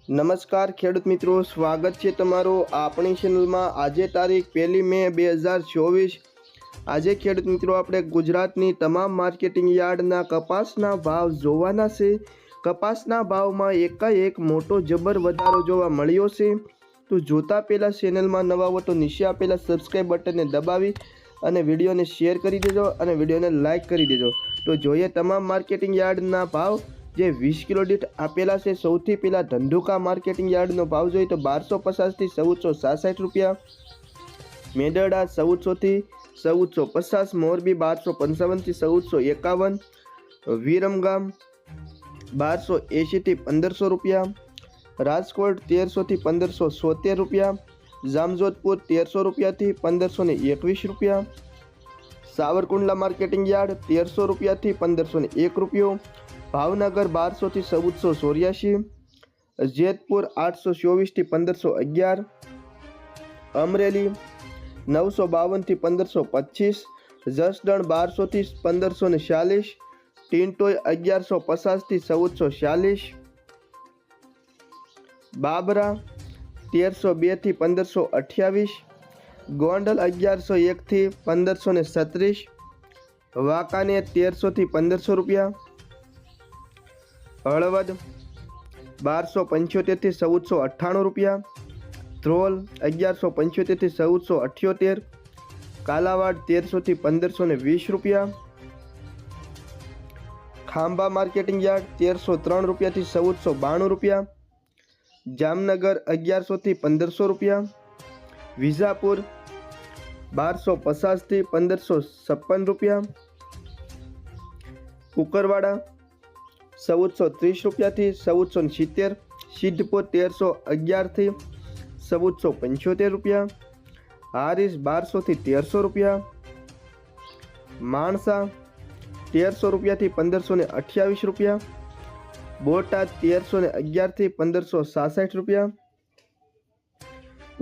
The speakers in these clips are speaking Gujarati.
નમસ્કાર ખેડૂત મિત્રો, સ્વાગત છે તમારું આપણી ચેનલમાં। આજે તારીખ 1 મે 2024। આજે ખેડૂત મિત્રો આપણે ગુજરાતની તમામ માર્કેટિંગ યાર્ડના કપાસના ભાવ જોવાના છે। કપાસના ભાવમાં એકાએક મોટો જબર વધારો જોવા મળ્યો છે। તો જોતા પહેલાં ચેનલમાં નવા હો તો નીચે આપેલા સબસ્ક્રાઈબ બટનને દબાવી અને વિડીયોને શેર કરી દેજો અને વિડીયોને લાઇક કરી દેજો। તો જોઈએ તમામ માર્કેટિંગ યાર્ડના ભાવ જે 20 કિલો દીઠ આપેલા છે। સૌથી પહેલાં ધંધુકા માર્કેટિંગ યાર્ડનો ભાવ જોઈએ તો 1250 થી 1466 રૂપિયા, મેદરડા 1400 થી 1450, મોરબી 1255 થી 1451, વિરમગામ 1280 થી 1500 રૂપિયા, રાજકોટ 1300 થી 1576 રૂપિયા, જામજોધપુર 1300 રૂપિયાથી 1521 રૂપિયા, સાવરકુંડલા માર્કેટિંગ યાર્ડ 1300 રૂપિયાથી 1501 રૂપિયો, ભાવનગર 1200 થી 1484, જેતપુર 824 થી 1511, અમરેલી 952 થી 1525, જસદણ 1200 થી 1546, ટીંટોઈ 1150 થી 1446, બાબરા 1302 થી 1528, ગોંડલ 1101 થી 1536, વાંકાનેર 1300 થી 1500 રૂપિયા, હળવદ 1275 થી 1498 રૂપિયા, ધ્રોલ 1175 થી 1478, કાલાવાડ 1300 થી 1520 રૂપિયા, ખાંભા માર્કેટિંગ યાર્ડ 1303 રૂપિયાથી 1492 રૂપિયા, જામનગર 1100 થી 1500 રૂપિયા, વિજાપુર 1250 થી 1556 રૂપિયા, કુકરવાડા 1430 રૂપિયાથી 1470, સિદ્ધપુર 1311 થી 1475 રૂપિયા, હારીજ 1200 થી 1300 રૂપિયા, માણસા 1300 રૂપિયાથી 1528 રૂપિયા, બોટાદ 1311 થી 1566 રૂપિયા,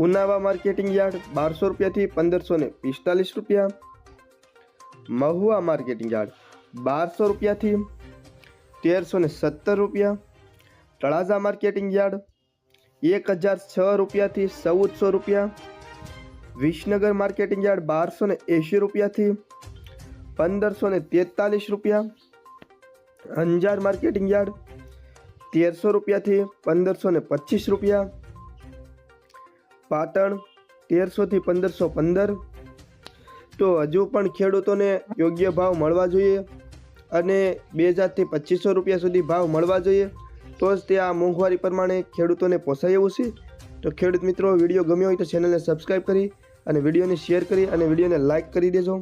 ઉનાવા માર્કેટિંગ યાર્ડ 1200 રૂપિયાથી 1545 રૂપિયા, મહુવા માર્કેટિંગ યાર્ડ 1200 રૂપિયાથી 1317 રૂપિયા, તળાજા માર્કેટિંગ યાર્ડ 1006 રૂપિયાથી 1400 રૂપિયા, વિસનગર માર્કેટિંગ યાર્ડ 1280 રૂપિયાથી 1543 રૂપિયા, અંજાર માર્કેટિંગ યાર્ડ 1300 રૂપિયાથી 1525 રૂપિયા, પાટણ 1300 થી 1515। તો હજુ પણ ખેડૂતોને યોગ્ય ભાવ મળવા જોઈએ અને 2000 થી 2500 રૂપિયા સુધી ભાવ મળવા જોઈએ, તો જ તે આ મોંઘવારી પ્રમાણે ખેડૂતોને પોસાય એવું છે। તો ખેડૂત મિત્રો, વિડીયો ગમ્યો હોય તો ચેનલને સબસ્ક્રાઈબ કરી અને વિડીયોને શેર કરી અને વિડીયોને લાઇક કરી દેજો।